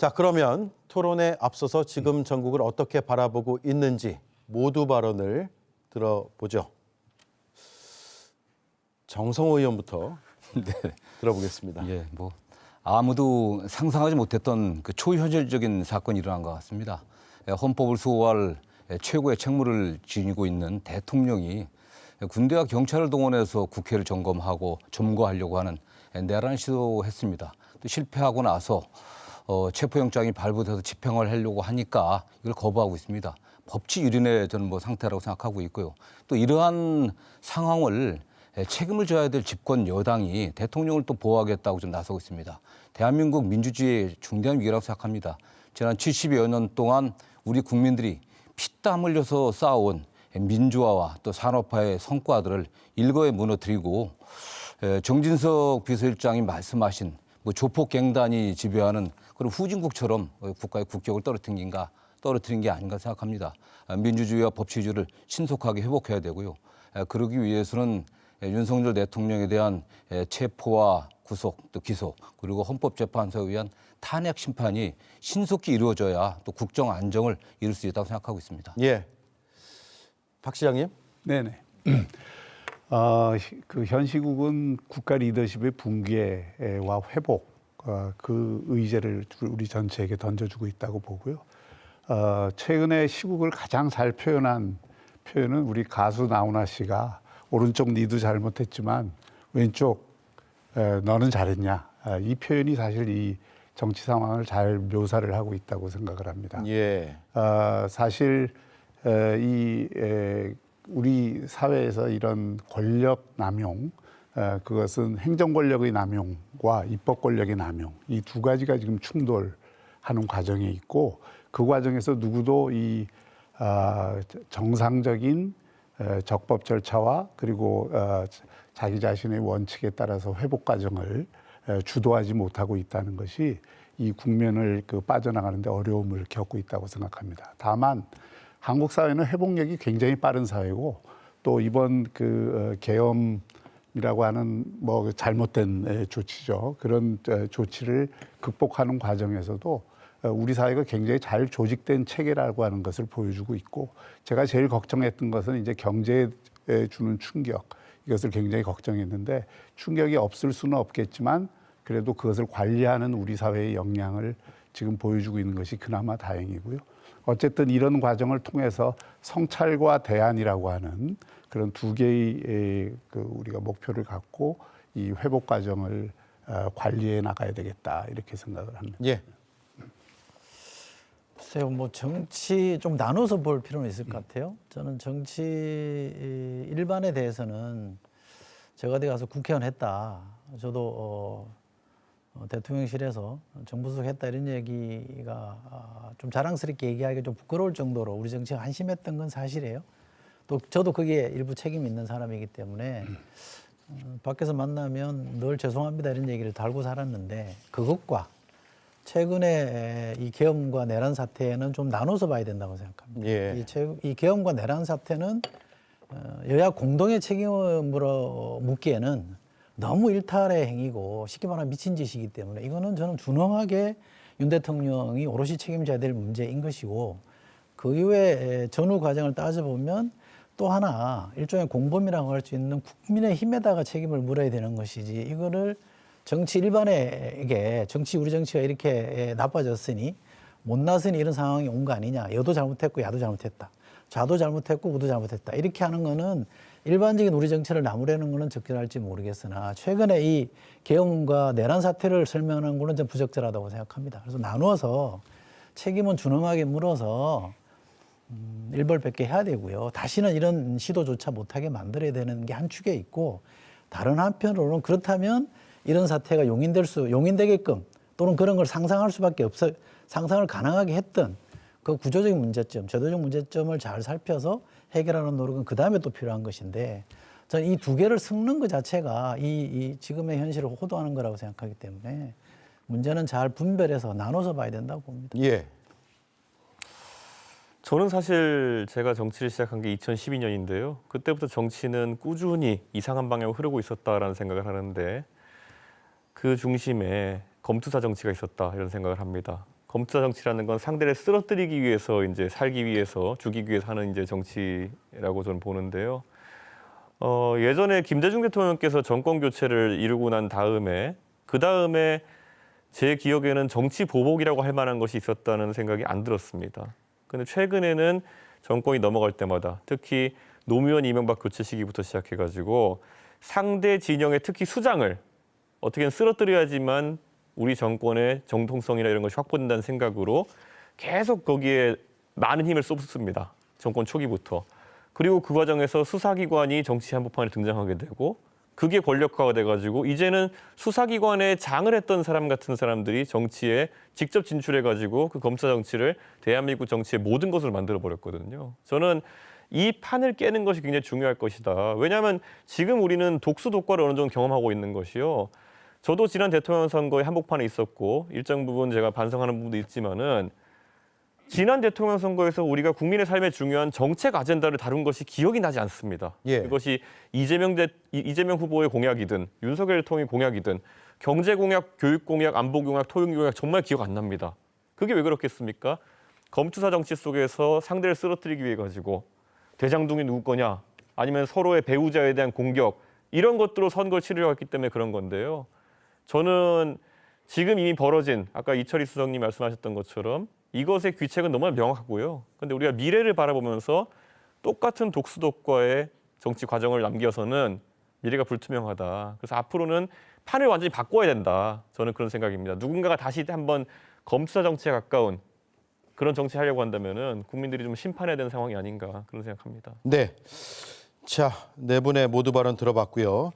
자, 그러면 토론에 앞서서 지금 전국을 어떻게 바라보고 있는지 모두 발언을 들어보죠. 정성호 의원부터 들어보겠습니다. 예, 뭐 아무도 상상하지 못했던 그 초현실적인 사건이 일어난 것 같습니다. 헌법을 수호할 최고의 책무를 지니고 있는 대통령이 군대와 경찰을 동원해서 국회를 점거하려고 하는 내란 시도했습니다. 또 실패하고 나서 체포영장이 발부돼서 집행을 하려고 하니까 이걸 거부하고 있습니다. 법치 유린의 저는 뭐 상태라고 생각하고 있고요. 또 이러한 상황을 책임을 져야 될 집권 여당이 대통령을 또 보호하겠다고 좀 나서고 있습니다. 대한민국 민주주의의 중대한 위기라고 생각합니다. 지난 70여 년 동안 우리 국민들이 피땀 흘려서 쌓아온 민주화와 또 산업화의 성과들을 일거에 무너뜨리고 정진석 비서실장이 말씀하신 뭐 조폭갱단이 지배하는 그런 후진국처럼 국가의 국격을 떨어뜨린 게 아닌가 생각합니다. 민주주의와 법치주의를 신속하게 회복해야 되고요. 그러기 위해서는 윤석열 대통령에 대한 체포와 구속, 또 기소, 그리고 헌법재판소에 의한 탄핵 심판이 신속히 이루어져야 또 국정 안정을 이룰 수 있다고 생각하고 있습니다. 예, 박 시장님. 네네. 그 현 시국은 국가 리더십의 붕괴와 회복, 그 의제를 우리 전체에게 던져주고 있다고 보고요. 최근에 시국을 가장 잘 표현한 표현은 우리 가수 나훈아 씨가 오른쪽 니도 잘못했지만 왼쪽 너는 잘했냐. 이 표현이 사실 이 정치 상황을 잘 묘사를 하고 있다고 생각을 합니다. 예. 사실 우리 사회에서 이런 권력 남용, 그것은 행정 권력의 남용과 입법 권력의 남용, 이 두 가지가 지금 충돌하는 과정에 있고, 그 과정에서 누구도 이 정상적인 적법 절차와 그리고 자기 자신의 원칙에 따라서 회복 과정을 주도하지 못하고 있다는 것이 이 국면을 빠져나가는 데 어려움을 겪고 있다고 생각합니다. 다만 한국 사회는 회복력이 굉장히 빠른 사회고, 또 이번 계엄이라고 하는 뭐 잘못된 조치죠. 그런 조치를 극복하는 과정에서도 우리 사회가 굉장히 잘 조직된 체계라고 하는 것을 보여주고 있고, 제가 제일 걱정했던 것은 이제 경제에 주는 충격, 이것을 굉장히 걱정했는데, 충격이 없을 수는 없겠지만 그래도 그것을 관리하는 우리 사회의 역량을 지금 보여주고 있는 것이 그나마 다행이고요. 어쨌든 이런 과정을 통해서 성찰과 대안이라고 하는 그런 두 개의 우리가 목표를 갖고 이 회복 과정을 관리해 나가야 되겠다, 이렇게 생각을 합니다. 예. 글쎄요, 뭐 정치 좀 나눠서 볼 필요는 있을 것 같아요. 저는 정치 일반에 대해서는 제가 어디 가서 국회의원 했다, 저도 대통령실에서 정부수석 했다, 이런 얘기가 좀 자랑스럽게 얘기하기가 좀 부끄러울 정도로 우리 정치가 한심했던 건 사실이에요. 또 저도 거기에 일부 책임이 있는 사람이기 때문에 밖에서 만나면 늘 죄송합니다 이런 얘기를 달고 살았는데, 그것과 최근에 이 계엄과 내란 사태는 좀 나눠서 봐야 된다고 생각합니다. 예. 이 계엄과 내란 사태는 여야 공동의 책임으로 묻기에는 너무 일탈의 행위고 쉽게 말하면 미친 짓이기 때문에 이거는 저는 준엄하게 윤 대통령이 오롯이 책임져야 될 문제인 것이고, 그 이후에 전후 과정을 따져보면 또 하나 일종의 공범이라고 할 수 있는 국민의힘에다가 책임을 물어야 되는 것이지, 이거를 정치 일반에게 우리 정치가 이렇게 나빠졌으니 못났으니 이런 상황이 온 거 아니냐, 여도 잘못했고 야도 잘못했다, 좌도 잘못했고 우도 잘못했다, 이렇게 하는 거는 일반적인 우리 정치를 나무라는 거는 적절할지 모르겠으나, 최근에 이 계엄과 내란 사태를 설명하는 거는 좀 부적절하다고 생각합니다. 그래서 나누어서 책임은 준엄하게 물어서 일벌백계 해야 되고요. 다시는 이런 시도조차 못하게 만들어야 되는 게 한 축에 있고, 다른 한편으로는 그렇다면 이런 사태가 용인되게끔 또는 그런 걸 상상할 수밖에 없어, 상상을 가능하게 했던 그 구조적인 문제점, 제도적 문제점을 잘 살펴서 해결하는 노력은 그 다음에 또 필요한 것인데, 저는 이 두 개를 섞는 것 자체가 이 지금의 현실을 호도하는 거라고 생각하기 때문에 문제는 잘 분별해서 나눠서 봐야 된다고 봅니다. 예. 저는 사실 제가 정치를 시작한 게 2012년인데요. 그때부터 정치는 꾸준히 이상한 방향으로 흐르고 있었다라는 생각을 하는데, 그 중심에 검투사 정치가 있었다, 이런 생각을 합니다. 검투사 정치라는 건 상대를 쓰러뜨리기 위해서 이제 살기 위해서 죽이기 위해서 하는 이제 정치라고 저는 보는데요. 예전에 김대중 대통령께서 정권 교체를 이루고 난 다음에 그 다음에 제 기억에는 정치 보복이라고 할 만한 것이 있었다는 생각이 안 들었습니다. 근데 최근에는 정권이 넘어갈 때마다 특히 노무현 이명박 교체 시기부터 시작해가지고 상대 진영의 특히 수장을 어떻게든 쓰러뜨려야지만 우리 정권의 정통성이나 이런 것이 확보된다는 생각으로 계속 거기에 많은 힘을 쏟습니다. 정권 초기부터. 그리고 그 과정에서 수사기관이 정치 한복판에 등장하게 되고 그게 권력화가 돼가지고 이제는 수사기관에 장을 했던 사람 같은 사람들이 정치에 직접 진출해가지고 그 검사 정치를 대한민국 정치의 모든 것을 만들어버렸거든요. 저는 이 판을 깨는 것이 굉장히 중요할 것이다. 왜냐하면 지금 우리는 독수독과를 어느 정도 경험하고 있는 것이요. 저도 지난 대통령 선거에 한복판에 있었고 일정 부분 제가 반성하는 부분도 있지만은 지난 대통령 선거에서 우리가 국민의 삶에 중요한 정책 아젠다를 다룬 것이 기억이 나지 않습니다. 예. 그것이 이재명 후보의 공약이든 윤석열 대통령의 공약이든 경제 공약, 교육 공약, 안보 공약, 토용 공약 정말 기억 안 납니다. 그게 왜 그렇겠습니까? 검투사 정치 속에서 상대를 쓰러뜨리기 위해 가지고 대장동이 누구 거냐 아니면 서로의 배우자에 대한 공격 이런 것들로 선거를 치르려고 했기 때문에 그런 건데요. 저는 지금 이미 벌어진 아까 이철희 수석님 말씀하셨던 것처럼 이것의 귀책은 너무나 명확하고요. 그런데 우리가 미래를 바라보면서 똑같은 독수독과의 정치 과정을 남겨서는 미래가 불투명하다. 그래서 앞으로는 판을 완전히 바꿔야 된다. 저는 그런 생각입니다. 누군가가 다시 한번 검투사 정치에 가까운 그런 정치 하려고 한다면은 국민들이 좀 심판해야 되는 상황이 아닌가 그런 생각합니다. 네. 자, 네 분의 모두 발언 들어봤고요.